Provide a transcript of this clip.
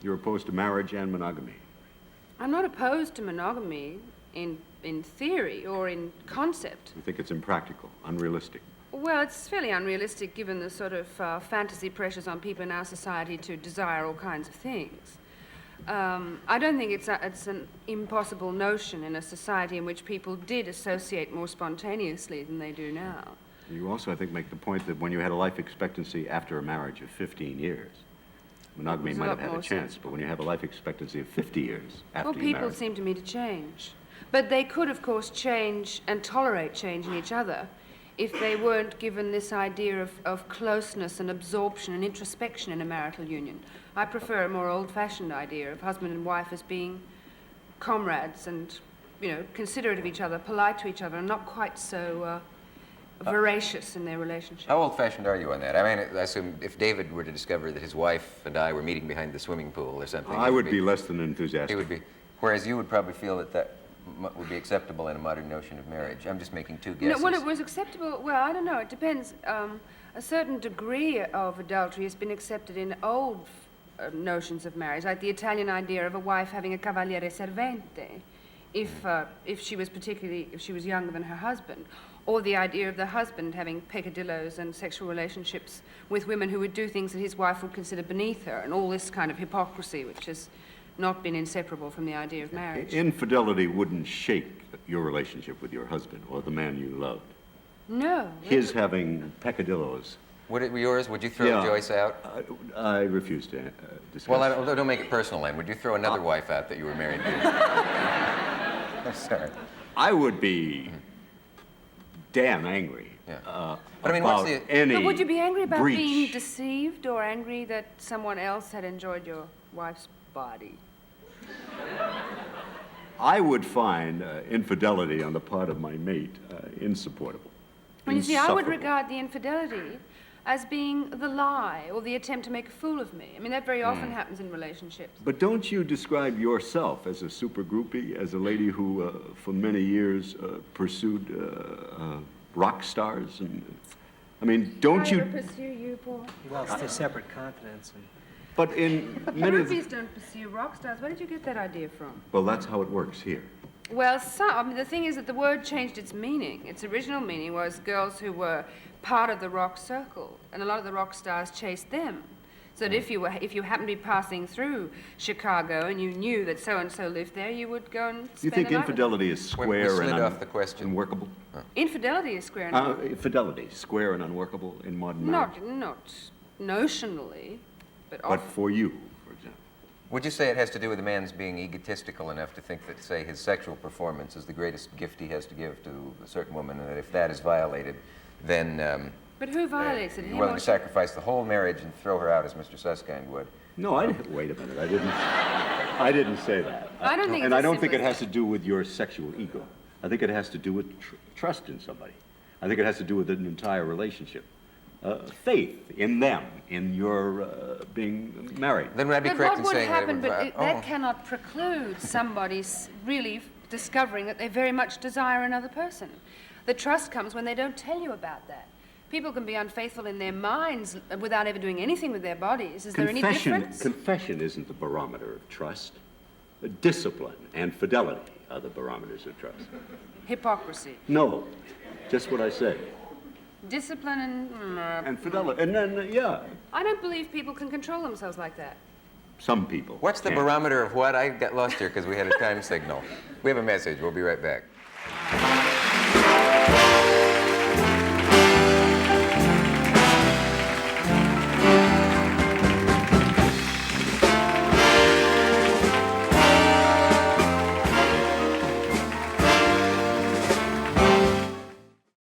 You're opposed to marriage and monogamy. I'm not opposed to monogamy in theory or in concept. You think it's impractical, unrealistic? Well, it's fairly unrealistic given the sort of fantasy pressures on people in our society to desire all kinds of things. I don't think it's an impossible notion in a society in which people did associate more spontaneously than they do now. You also, I think, make the point that when you had a life expectancy after a marriage of 15 years, monogamy might have had a chance, but when you have a life expectancy of 50 years after well, you marry... people seem to me to change. But they could, of course, change and tolerate change in each other if they weren't given this idea of closeness and absorption and introspection in a marital union. I prefer a more old-fashioned idea of husband and wife as being comrades and, you know, considerate of each other, polite to each other, and not quite so voracious in their relationship. How old-fashioned are you on that? I mean, I assume if David were to discover that his wife and I were meeting behind the swimming pool or something... I would be less than enthusiastic. He would be. Whereas you would probably feel that that would be acceptable in a modern notion of marriage. I'm just making two guesses. No, well, it was acceptable. Well, I don't know. It depends. A certain degree of adultery has been accepted in old notions of marriage, like the Italian idea of a wife having a cavaliere servente, if she was younger than her husband, or the idea of the husband having peccadillos and sexual relationships with women who would do things that his wife would consider beneath her, and all this kind of hypocrisy, which has not been inseparable from the idea of marriage. Infidelity wouldn't shake your relationship with your husband or the man you loved. No. His having peccadillos. Would it be yours? Would you throw Joyce out? I refuse to discuss. Well, don't make it personal, then. Would you throw another wife out that you were married to? I'm sorry. I would be damn angry. Yeah. But I mean, what's the... any But would you be angry about breach. being deceived or angry that someone else had enjoyed your wife's body? I would find infidelity on the part of my mate insupportable. Well, you see, I would Insufferable. regard the infidelity as being the lie or the attempt to make a fool of me. I mean, that very often happens in relationships. But don't you describe yourself as a super groupie, as a lady who, for many years, pursued rock stars? And I mean, don't you... I ever pursue you, Paul? Well, it's two separate continents. But in many of the... Groupies don't pursue rock stars. Where did you get that idea from? Well, that's how it works here. Well, I mean, the thing is that the word changed its meaning. Its original meaning was girls who were part of the rock circle, and a lot of the rock stars chased them. So that if you happened to be passing through Chicago and you knew that so-and-so lived there, you would go and spend You think the night infidelity is We square slid and off the question. unworkable? Infidelity is square and Fidelity, square and unworkable in modern marriage? not notionally, but But for you, for example. Would you say it has to do with a man's being egotistical enough to think that, say, his sexual performance is the greatest gift he has to give to a certain woman, and that if that is violated, then... But who violates it? you're Him willing or to she? sacrifice the whole marriage and throw her out as Mr. Suskind would? No, wait a minute, I didn't say that. I don't think And it's I don't as think simple it as has to do with your sexual ego. I think it has to do with trust in somebody. I think it has to do with an entire relationship. Faith in them, in your being married. Then would I be But correct what in would saying happen, that it would... that cannot preclude somebody really discovering that they very much desire another person. The trust comes when they don't tell you about that. People can be unfaithful in their minds without ever doing anything with their bodies. Is there any difference? Confession isn't the barometer of trust. Discipline and fidelity are the barometers of trust. Hypocrisy. No, just what I said. Discipline And fidelity, and then, I don't believe people can control themselves like that. some people. What's the can. barometer of what? I got lost here because we had a time signal. We have a message. We'll be right back.